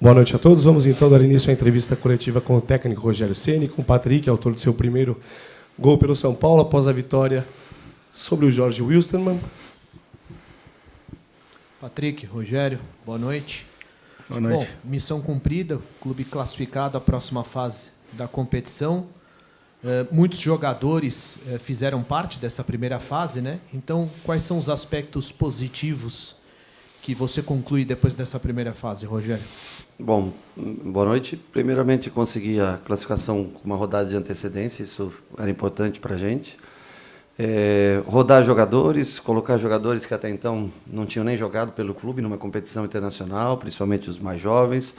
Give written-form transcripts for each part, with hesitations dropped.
Boa noite a todos. Vamos então dar início à entrevista coletiva com o técnico Rogério Ceni, com o Patrick, autor do seu primeiro gol pelo São Paulo após a vitória sobre o Jorge Wilstermann. Patrick, Rogério, boa noite. Boa noite. Bom, missão cumprida, clube classificado à próxima fase da competição. Muitos jogadores fizeram parte dessa primeira fase, né? Então, quais são os aspectos positivos que você conclui depois dessa primeira fase, Rogério? Bom, boa noite. Primeiramente, consegui a classificação com uma rodada de antecedência, isso era importante para a gente. Rodar jogadores, colocar jogadores que até então não tinham nem jogado pelo clube numa competição internacional, principalmente os mais jovens.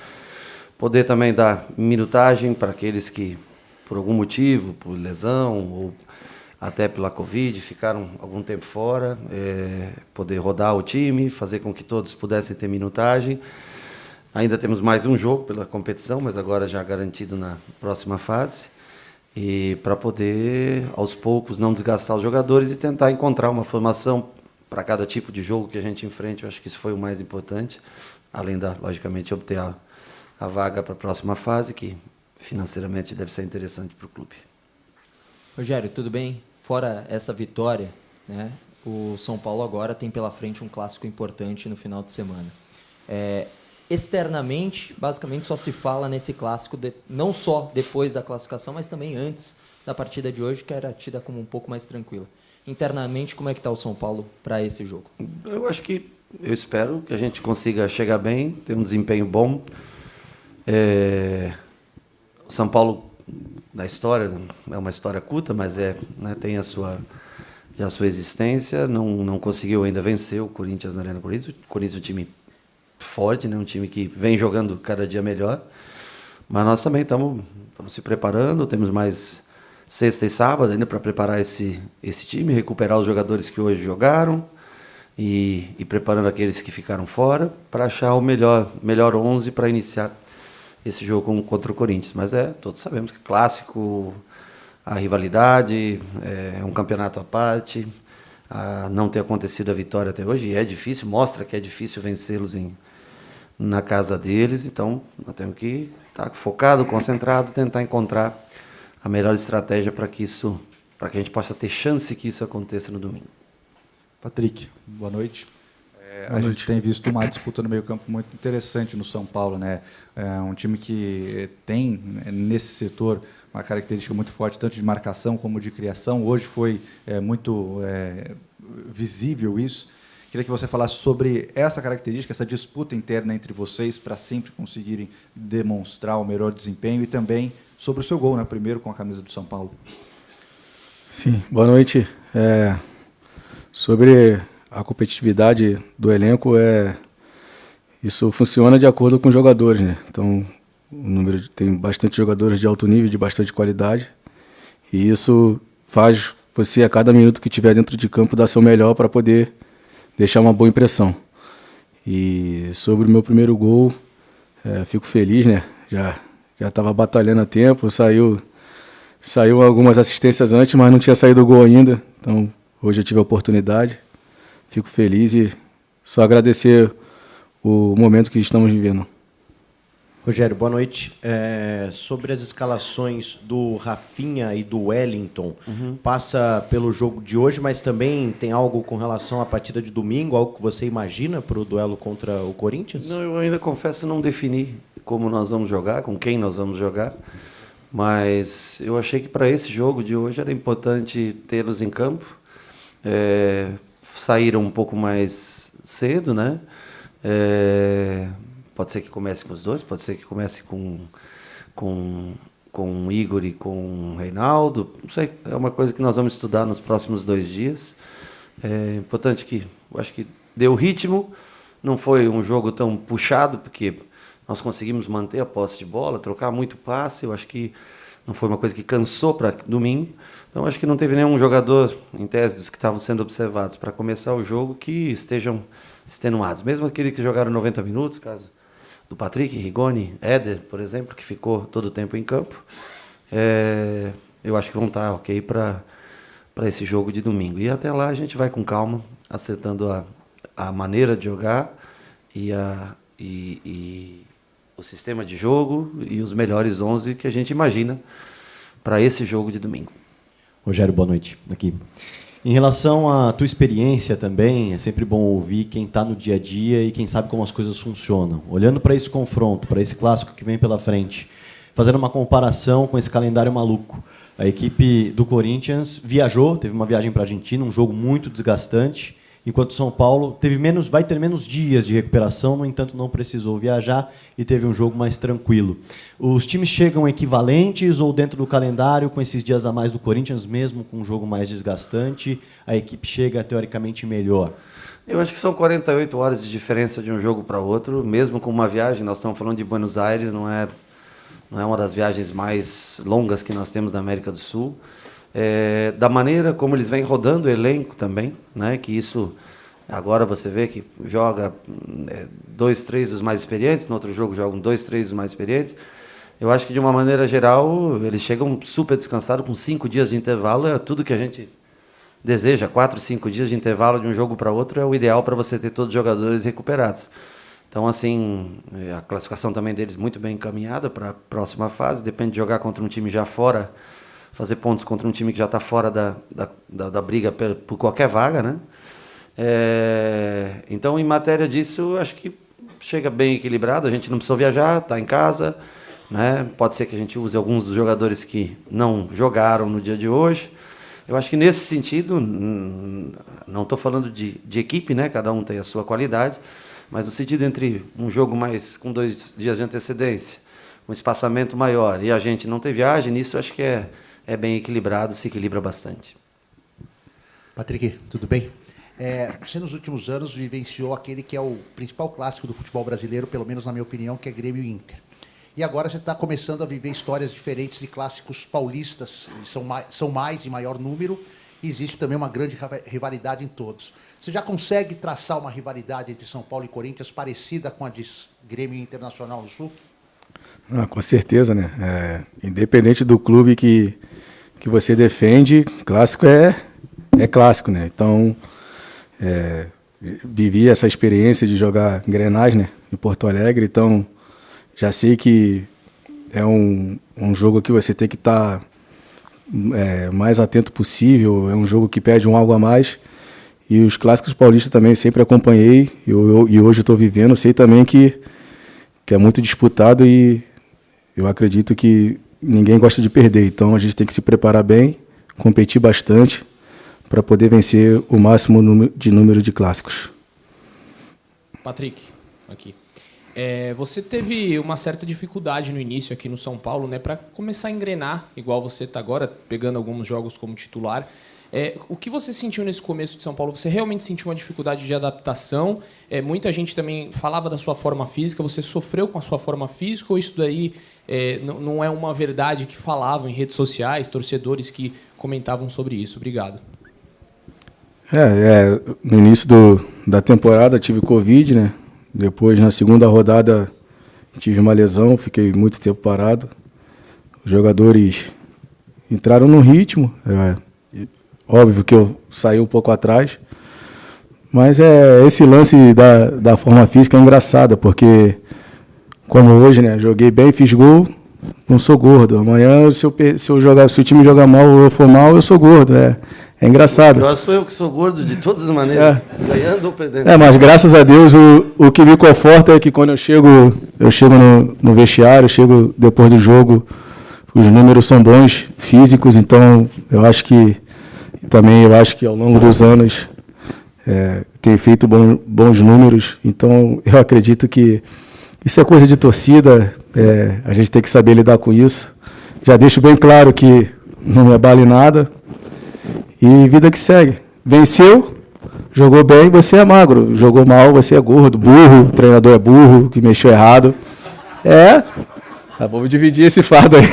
Poder também dar minutagem para aqueles que, por algum motivo, por lesão ou até pela Covid, ficaram algum tempo fora, poder rodar o time, fazer com que todos pudessem ter minutagem. Ainda temos mais um jogo pela competição, mas agora já garantido na próxima fase. E para poder, aos poucos, não desgastar os jogadores e tentar encontrar uma formação para cada tipo de jogo que a gente enfrenta. Eu acho que isso foi o mais importante, além da, logicamente, obter a vaga para a próxima fase, que financeiramente deve ser interessante para o clube. Rogério, tudo bem? Fora essa vitória, né, o São Paulo agora tem pela frente um clássico importante no final de semana. Externamente, basicamente só se fala nesse clássico, não só depois da classificação, mas também antes da partida de hoje, que era tida como um pouco mais tranquila. Internamente, como é que está o São Paulo para esse jogo? Eu espero que a gente consiga chegar bem, ter um desempenho bom. O São Paulo, na história, é uma história curta, mas tem a sua existência, não conseguiu ainda vencer o Corinthians na Arena Corinthians. O Corinthians é um time forte, né? Um time que vem jogando cada dia melhor, mas nós também estamos se preparando, temos mais sexta e sábado ainda para preparar esse time, recuperar os jogadores que hoje jogaram e preparando aqueles que ficaram fora para achar o melhor 11 para iniciar esse jogo contra o Corinthians. Mas todos sabemos que é clássico, a rivalidade, é um campeonato à parte, não ter acontecido a vitória até hoje, e é difícil, mostra que é difícil vencê-los na casa deles, então nós temos que estar focado, concentrado, tentar encontrar a melhor estratégia para que a gente possa ter chance que isso aconteça no domingo. Patrick, boa noite. A gente tem visto uma disputa no meio-campo muito interessante no São Paulo, né? Um time que tem nesse setor uma característica muito forte, tanto de marcação como de criação. Hoje foi muito visível isso. Queria que você falasse sobre essa característica, essa disputa interna entre vocês para sempre conseguirem demonstrar o melhor desempenho e também sobre o seu gol, né? Primeiro com a camisa do São Paulo. Sim, boa noite. Sobre a competitividade do elenco, isso funciona de acordo com os jogadores, né? Então, tem bastante jogadores de alto nível, de bastante qualidade, e isso faz você, a cada minuto que tiver dentro de campo, dar seu melhor para poder deixar uma boa impressão. E sobre o meu primeiro gol, fico feliz, né? Já estava batalhando há tempo, saiu algumas assistências antes, mas não tinha saído o gol ainda, então hoje eu tive a oportunidade. Fico feliz e só agradecer o momento que estamos vivendo. Rogério, boa noite. Sobre as escalações do Rafinha e do Wellington, passa pelo jogo de hoje, mas também tem algo com relação à partida de domingo, algo que você imagina para o duelo contra o Corinthians? Não, eu ainda confesso não defini como nós vamos jogar, com quem nós vamos jogar, mas eu achei que para esse jogo de hoje era importante tê-los em campo. Saíram um pouco mais cedo, né? Pode ser que comece com os dois, pode ser que comece com o Igor e com o Reinaldo, não sei, é uma coisa que nós vamos estudar nos próximos 2 dias. É importante que, eu acho que deu ritmo, não foi um jogo tão puxado, porque nós conseguimos manter a posse de bola, trocar muito passe, eu acho que não foi uma coisa que cansou para domingo, então acho que não teve nenhum jogador, em tese, dos que estavam sendo observados para começar o jogo, que estejam extenuados, mesmo aqueles que jogaram 90 minutos, caso do Patrick, Rigoni, Éder, por exemplo, que ficou todo o tempo em campo, eu acho que vão estar ok para esse jogo de domingo. E até lá a gente vai com calma, acertando a maneira de jogar e o sistema de jogo e os melhores 11 que a gente imagina para esse jogo de domingo. Rogério, boa noite. Aqui. Em relação à tua experiência também, é sempre bom ouvir quem está no dia a dia e quem sabe como as coisas funcionam. Olhando para esse confronto, para esse clássico que vem pela frente, fazendo uma comparação com esse calendário maluco. A equipe do Corinthians viajou, teve uma viagem para a Argentina, um jogo muito desgastante, enquanto o São Paulo vai ter menos dias de recuperação, no entanto não precisou viajar e teve um jogo mais tranquilo. Os times chegam equivalentes ou dentro do calendário, com esses dias a mais do Corinthians, mesmo com um jogo mais desgastante, a equipe chega teoricamente melhor? Eu acho que são 48 horas de diferença de um jogo para outro, mesmo com uma viagem. Nós estamos falando de Buenos Aires, não é uma das viagens mais longas que nós temos na América do Sul. Da maneira como eles vêm rodando o elenco também, né? Que isso, agora você vê que joga 2, 3 dos mais experientes, no outro jogo jogam 2, 3 dos mais experientes. Eu acho que, de uma maneira geral, eles chegam super descansados, com 5 dias de intervalo, é tudo que a gente deseja. 4, 5 dias de intervalo de um jogo para outro é o ideal para você ter todos os jogadores recuperados. Então, assim, a classificação também deles muito bem encaminhada para a próxima fase, depende de jogar contra um time já fora, fazer pontos contra um time que já está fora da briga por qualquer vaga, né? Então, em matéria disso, acho que chega bem equilibrado. A gente não precisou viajar, está em casa, né? Pode ser que a gente use alguns dos jogadores que não jogaram no dia de hoje. Eu acho que, nesse sentido, não estou falando de equipe, né? Cada um tem a sua qualidade, mas no sentido entre um jogo mais com 2 dias de antecedência, um espaçamento maior, e a gente não ter viagem, nisso acho que é bem equilibrado, se equilibra bastante. Patrick, tudo bem? Você, nos últimos anos, vivenciou aquele que é o principal clássico do futebol brasileiro, pelo menos na minha opinião, que é Grêmio e Inter. E agora você está começando a viver histórias diferentes de clássicos paulistas, são mais em maior número, e existe também uma grande rivalidade em todos. Você já consegue traçar uma rivalidade entre São Paulo e Corinthians parecida com a de Grêmio e Internacional no Sul? Com certeza, né? Independente do clube que você defende, clássico é clássico, né? Então, vivi essa experiência de jogar Grenais, né, em Porto Alegre, então já sei que é um jogo que você tem que estar mais atento possível, é um jogo que pede um algo a mais, e os clássicos paulistas também sempre acompanhei, e hoje estou vivendo, sei também que é muito disputado e eu acredito que ninguém gosta de perder, então a gente tem que se preparar bem, competir bastante para poder vencer o máximo número de clássicos. Patrick, aqui. Você teve uma certa dificuldade no início aqui no São Paulo, né, para começar a engrenar, igual você está agora, pegando alguns jogos como titular. O que você sentiu nesse começo de São Paulo? Você realmente sentiu uma dificuldade de adaptação? Muita gente também falava da sua forma física. Você sofreu com a sua forma física ou isso daí não é uma verdade que falavam em redes sociais, torcedores que comentavam sobre isso? Obrigado. No início da temporada tive Covid, né? Depois, na segunda rodada, tive uma lesão, fiquei muito tempo parado. Os jogadores entraram no ritmo. Óbvio que eu saí um pouco atrás. Mas esse lance da forma física é engraçado, porque, como hoje, né, joguei bem, fiz gol, não sou gordo. Amanhã, se o time jogar mal ou eu for mal, eu sou gordo. É engraçado. Eu sou eu que sou gordo de todas as maneiras, ganhando ou perdendo. Mas graças a Deus o que me conforta é que quando eu chego no vestiário, chego depois do jogo, os números são bons, físicos, então eu acho que ao longo dos anos tenho feito bons números, então eu acredito que isso é coisa de torcida, a gente tem que saber lidar com isso. Já deixo bem claro que não me abale nada. E vida que segue. Venceu, jogou bem, você é magro. Jogou mal, você é gordo, burro, o treinador é burro, que mexeu errado. Vamos dividir esse fardo aí.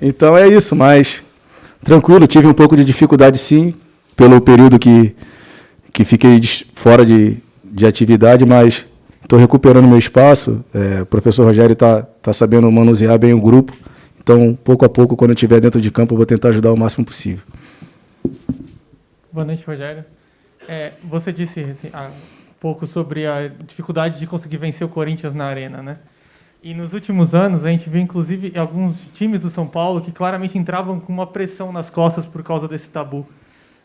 Então é isso, mas tranquilo, tive um pouco de dificuldade sim, pelo período que fiquei fora de atividade, mas estou recuperando meu espaço. O professor Rogério está sabendo manusear bem o grupo. Então, pouco a pouco, quando eu estiver dentro de campo, eu vou tentar ajudar o máximo possível. Boa noite, Rogério. Você disse há pouco sobre a dificuldade de conseguir vencer o Corinthians na Arena, né? E nos últimos anos, a gente viu, inclusive, alguns times do São Paulo que claramente entravam com uma pressão nas costas por causa desse tabu.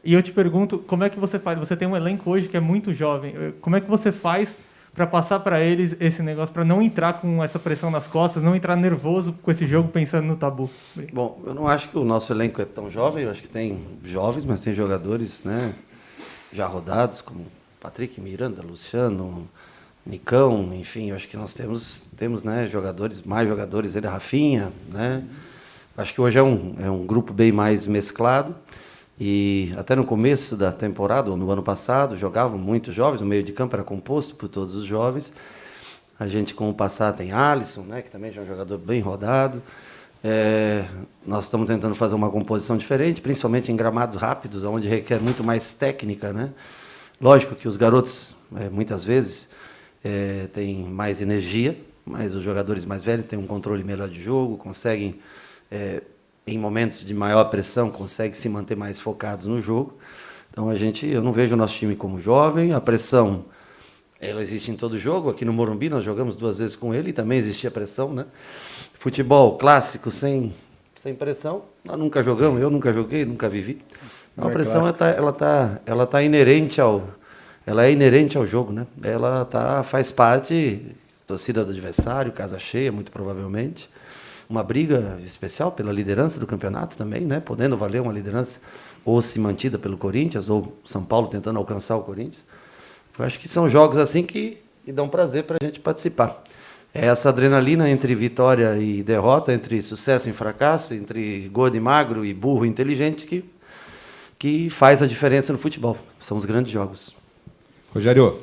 E eu te pergunto, como é que você faz? Você tem um elenco hoje que é muito jovem. Como é que você faz para passar para eles esse negócio, para não entrar com essa pressão nas costas, não entrar nervoso com esse jogo pensando no tabu? Bom, eu não acho que o nosso elenco é tão jovem. Eu acho que tem jovens, mas tem jogadores, né, já rodados, como Patrick, Miranda, Luciano, Nicão, enfim, eu acho que nós temos né, jogadores, mais jogadores, ele, Rafinha, né? Acho que hoje é um grupo bem mais mesclado. E até no começo da temporada, ou no ano passado, jogavam muitos jovens, o meio de campo era composto por todos os jovens. A gente, com o passado, tem Alisson, né, que também é um jogador bem rodado. Nós estamos tentando fazer uma composição diferente, principalmente em gramados rápidos, onde requer muito mais técnica, né? Lógico que os garotos, muitas vezes, têm mais energia, mas os jogadores mais velhos têm um controle melhor de jogo, conseguem... em momentos de maior pressão, consegue se manter mais focados no jogo. Então, eu não vejo o nosso time como jovem. A pressão, ela existe em todo jogo. Aqui no Morumbi, nós jogamos 2 vezes com ele e também existia pressão, né? Futebol clássico, sem pressão, nós nunca jogamos, eu nunca joguei, nunca vivi. Então, a pressão, ela tá inerente ao jogo, né? Ela faz parte, torcida do adversário, casa cheia, muito provavelmente. Uma briga especial pela liderança do campeonato também, né? Podendo valer uma liderança ou se mantida pelo Corinthians, ou São Paulo tentando alcançar o Corinthians. Eu acho que são jogos assim que dão prazer para a gente participar. É essa adrenalina entre vitória e derrota, entre sucesso e fracasso, entre gordo e magro e burro e inteligente, que faz a diferença no futebol. São os grandes jogos. Rogério,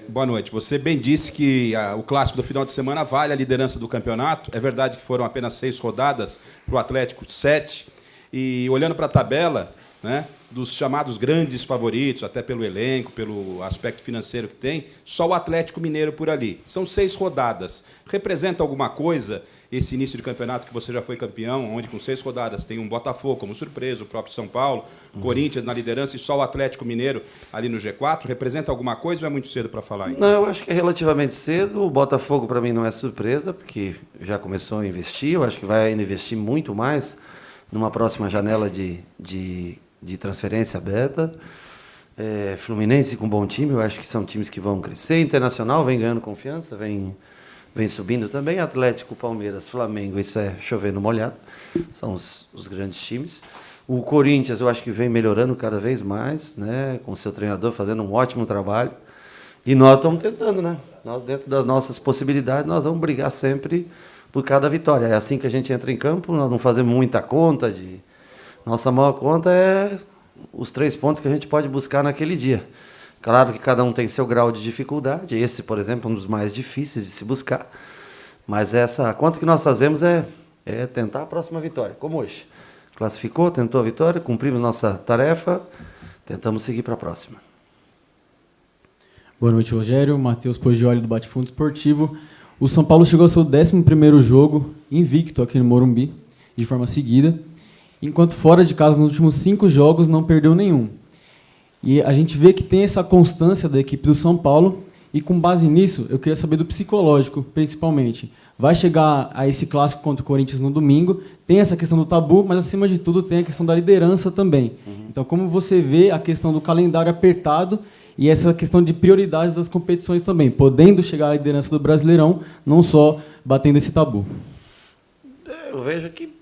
boa noite. Você bem disse que o clássico do final de semana vale a liderança do campeonato. É verdade que foram apenas 6 rodadas, para o Atlético 7. E olhando para a tabela, né, dos chamados grandes favoritos, até pelo elenco, pelo aspecto financeiro que tem, só o Atlético Mineiro por ali. São 6 rodadas. Representa alguma coisa esse início de campeonato que você já foi campeão, onde com 6 rodadas tem um Botafogo como surpresa, o próprio São Paulo, Corinthians na liderança e só o Atlético Mineiro ali no G4? Representa alguma coisa ou é muito cedo para falar ainda? Não, eu acho que é relativamente cedo. O Botafogo, para mim, não é surpresa, porque já começou a investir. Eu acho que vai ainda investir muito mais numa próxima janela de transferência aberta. Fluminense com bom time, eu acho que são times que vão crescer. Internacional vem ganhando confiança, vem subindo também. Atlético, Palmeiras, Flamengo, isso é chover no molhado. São os grandes times. O Corinthians, eu acho que vem melhorando cada vez mais, né, com o seu treinador fazendo um ótimo trabalho. E nós estamos tentando, né? Nós, dentro das nossas possibilidades, nós vamos brigar sempre por cada vitória. É assim que a gente entra em campo, nós não fazemos muita conta. Nossa maior conta é os 3 pontos que a gente pode buscar naquele dia. Claro que cada um tem seu grau de dificuldade. Esse, por exemplo, é um dos mais difíceis de se buscar. Mas a conta que nós fazemos é tentar a próxima vitória, como hoje. Classificou, tentou a vitória, cumprimos nossa tarefa, tentamos seguir para a próxima. Boa noite, Rogério. Matheus Poggioli, do Bate-Fundo Esportivo. O São Paulo chegou ao seu 11º jogo invicto aqui no Morumbi, de forma seguida, enquanto fora de casa, nos últimos 5 jogos, não perdeu nenhum. E a gente vê que tem essa constância da equipe do São Paulo, e com base nisso, eu queria saber do psicológico, principalmente. Vai chegar a esse clássico contra o Corinthians no domingo, tem essa questão do tabu, mas, acima de tudo, tem a questão da liderança também. Então, como você vê a questão do calendário apertado e essa questão de prioridades das competições também, podendo chegar à liderança do Brasileirão, não só batendo esse tabu? Eu vejo que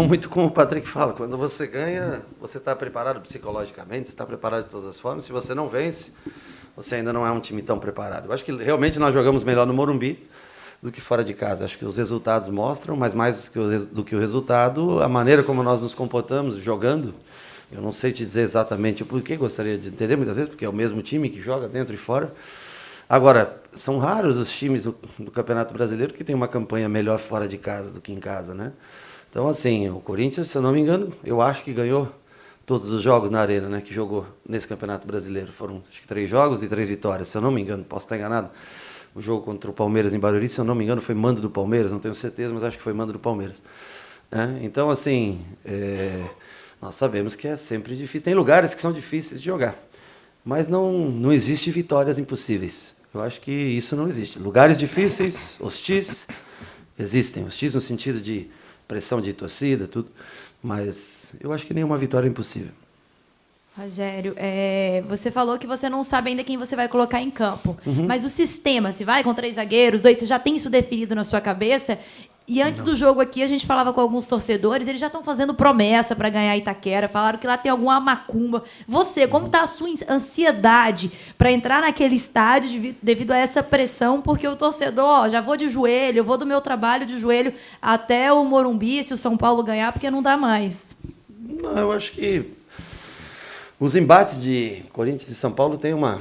muito como o Patrick fala, quando você ganha, você está preparado psicologicamente, você está preparado de todas as formas. Se você não vence, você ainda não é um time tão preparado. Eu acho que realmente nós jogamos melhor no Morumbi do que fora de casa. Acho que os resultados mostram, mas mais do que o resultado, a maneira como nós nos comportamos jogando. Eu não sei te dizer exatamente o porquê, gostaria de entender muitas vezes, porque é o mesmo time que joga dentro e fora. Agora, são raros os times do Campeonato Brasileiro que têm uma campanha melhor fora de casa do que em casa, né? Então, assim, o Corinthians, se eu não me engano, eu acho que ganhou todos os jogos na Arena, né, que jogou nesse Campeonato Brasileiro. Foram, acho que 3 jogos e 3 vitórias, se eu não me engano, posso estar enganado. O jogo contra o Palmeiras em Barueri, se eu não me engano, foi mando do Palmeiras, não tenho certeza, mas acho que foi mando do Palmeiras. Então, assim, nós sabemos que é sempre difícil. Tem lugares que são difíceis de jogar, mas não existe vitórias impossíveis. Eu acho que isso não existe. Lugares difíceis, hostis, existem. Hostis no sentido de pressão de torcida, tudo. Mas eu acho que nenhuma vitória é impossível. Rogério, você falou que você não sabe ainda quem você vai colocar em campo. Mas o sistema, se vai com 3 zagueiros, 2, você já tem isso definido na sua cabeça? E antes do jogo aqui, a gente falava com alguns torcedores, eles já estão fazendo promessa para ganhar Itaquera, falaram que lá tem alguma macumba. Você, como está a sua ansiedade para entrar naquele estádio devido a essa pressão? Porque o torcedor, já vou de joelho, eu vou do meu trabalho de joelho até o Morumbi, se o São Paulo ganhar, porque não dá mais. Não, eu acho que os embates de Corinthians e São Paulo têm uma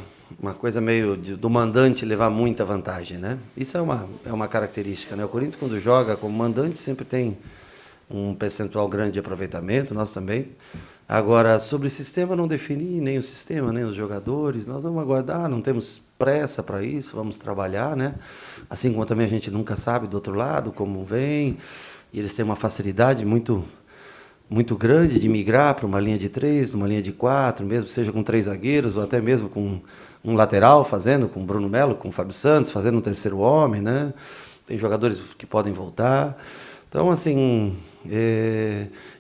coisa meio do mandante levar muita vantagem, né? Isso é uma característica, né? O Corinthians, quando joga como mandante, sempre tem um percentual grande de aproveitamento, nós também. Agora, sobre o sistema, não defini nem o sistema, nem os jogadores. Nós vamos aguardar, não temos pressa para isso, vamos trabalhar, né? Assim como também a gente nunca sabe do outro lado como vem, e eles têm uma facilidade muito grande de migrar para uma linha de 3, numa linha de 4, mesmo seja com 3 zagueiros, ou até mesmo com um lateral fazendo, com o Bruno Melo, com o Fábio Santos, fazendo um terceiro homem, né? Tem jogadores que podem voltar. Então, assim,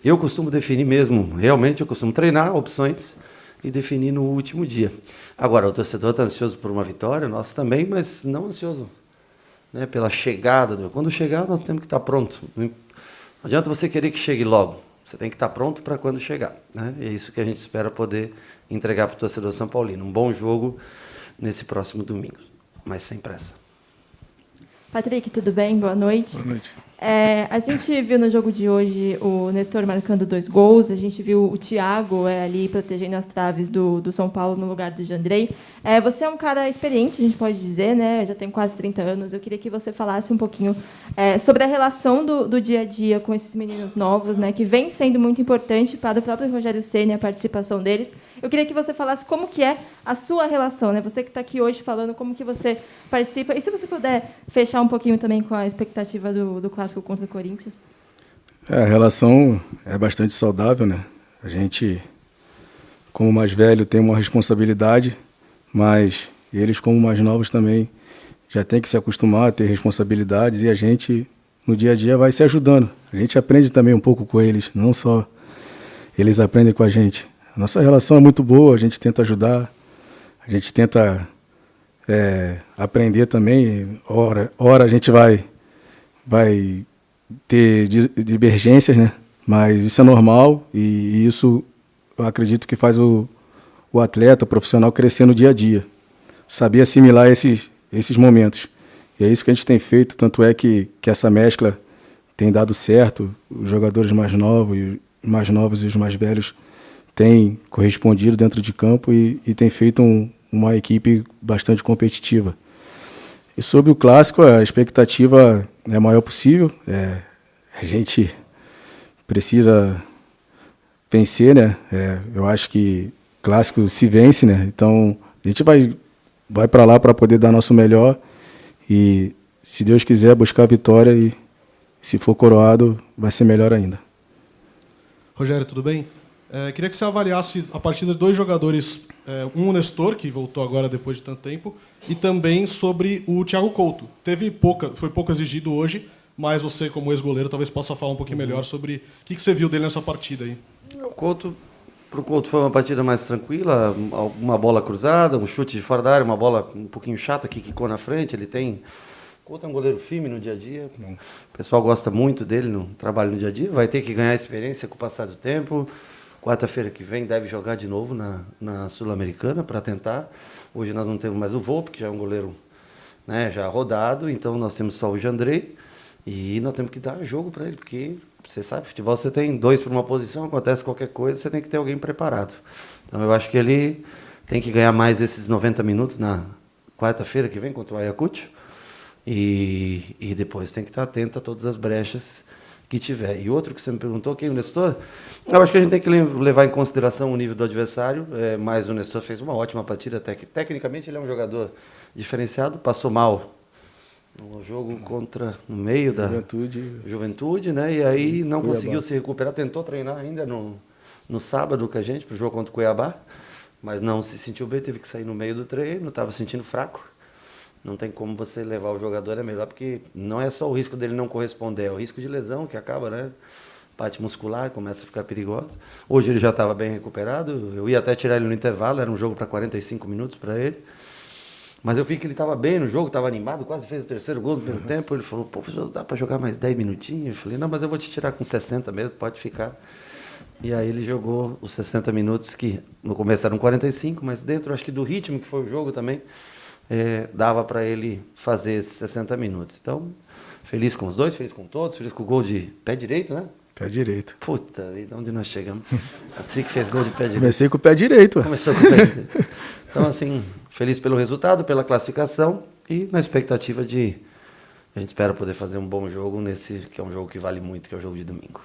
eu costumo definir mesmo, realmente eu costumo treinar opções e definir no último dia. Agora, o torcedor está ansioso por uma vitória, nós também, mas não ansioso, né, pela chegada. Quando chegar, nós temos que estar pronto. Não adianta você querer que chegue logo. Você tem que estar pronto para quando chegar, né? É isso que a gente espera poder entregar para o torcedor são paulino. Um bom jogo nesse próximo domingo, mas sem pressa. Patrick, tudo bem? Boa noite. Boa noite. A gente viu no jogo de hoje o Nestor marcando 2 gols, a gente viu o Thiago ali protegendo as traves do São Paulo no lugar do Jandrei. Você é um cara experiente, a gente pode dizer, né? Já tem quase 30 anos. Eu queria que você falasse um pouquinho sobre a relação do dia a dia com esses meninos novos, né? Que vem sendo muito importante para o próprio Rogério Ceni, a participação deles. Eu queria que você falasse como que é a sua relação, né? Você que está aqui hoje falando como que você participa. E se você puder fechar um pouquinho também com a expectativa do clássico contra o Corinthians. A relação é bastante saudável, né? A gente, como mais velho, tem uma responsabilidade, mas eles, como mais novos também, já tem que se acostumar a ter responsabilidades e a gente, no dia a dia, vai se ajudando. A gente aprende também um pouco com eles, não só eles aprendem com a gente. A nossa relação é muito boa, a gente tenta ajudar, a gente tenta aprender também. Ora a gente vai ter divergências, né? Mas isso é normal e isso eu acredito que faz o atleta, o profissional crescer no dia a dia. Saber assimilar esses momentos. E é isso que a gente tem feito, tanto é que essa mescla tem dado certo. Os jogadores mais novos e os mais velhos têm correspondido dentro de campo e tem feito uma equipe bastante competitiva. E sobre o clássico, a expectativa é a maior possível. A gente precisa vencer, né? Eu acho que clássico se vence, né? Então a gente vai para lá para poder dar nosso melhor e, se Deus quiser, buscar a vitória e, se for coroado, vai ser melhor ainda. Rogério, tudo bem? Queria que você avaliasse a partida de 2 jogadores, o Nestor, que voltou agora depois de tanto tempo, e também sobre o Thiago Couto. Foi pouco exigido hoje, mas você, como ex-goleiro, talvez possa falar um pouquinho melhor sobre o que você viu dele nessa partida aí. Para o Couto foi uma partida mais tranquila, uma bola cruzada, um chute de fora da área, uma bola um pouquinho chata que quicou na frente. O Couto é um goleiro firme no dia a dia, o pessoal gosta muito dele no trabalho no dia a dia, vai ter que ganhar experiência com o passar do tempo. Quarta-feira que vem deve jogar de novo na Sul-Americana para tentar. Hoje nós não temos mais o Volpe, que já é um goleiro, né, já rodado, então nós temos só o Jandrei e nós temos que dar jogo para ele, porque você sabe, futebol você tem 2 para uma posição, acontece qualquer coisa, você tem que ter alguém preparado. Então eu acho que ele tem que ganhar mais esses 90 minutos na quarta-feira que vem contra o Ayacucho e depois tem que estar atento a todas as brechas que tiver. E outro que você me perguntou, quem é o Nestor? Eu acho que a gente tem que levar em consideração o nível do adversário, mas o Nestor fez uma ótima partida. Tecnicamente ele é um jogador diferenciado, passou mal no jogo no meio da Juventude, né? E aí não conseguiu se recuperar, tentou treinar ainda no sábado com a gente, para o jogo contra o Cuiabá, mas não se sentiu bem, teve que sair no meio do treino, estava sentindo fraco. não tem como você levar o jogador, é melhor, porque não é só o risco dele não corresponder, é o risco de lesão que acaba, né? Parte muscular começa a ficar perigosa. Hoje ele já estava bem recuperado, eu ia até tirar ele no intervalo, era um jogo para 45 minutos para ele. Mas eu vi que ele estava bem no jogo, estava animado, quase fez o terceiro gol no primeiro tempo. Ele falou, pô, dá para jogar mais 10 minutinhos? Eu falei, não, mas eu vou te tirar com 60 mesmo, pode ficar. E aí ele jogou os 60 minutos, que no começo eram 45, mas dentro, acho que do ritmo que foi o jogo também, dava para ele fazer esses 60 minutos. Então, feliz com os dois, feliz com todos, feliz com o gol de pé direito, né? Pé direito. Puta vida, onde nós chegamos? Patrick fez gol de pé direito. Comecei com o pé direito. Começou com o pé direito. Então, assim, feliz pelo resultado, pela classificação e na expectativa de... A gente espera poder fazer um bom jogo nesse, que é um jogo que vale muito, que é o jogo de domingo.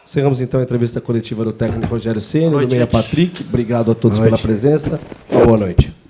Encerramos então a entrevista coletiva do técnico Rogério Ceni, do meia Patrick. Obrigado a todos pela presença. Boa noite.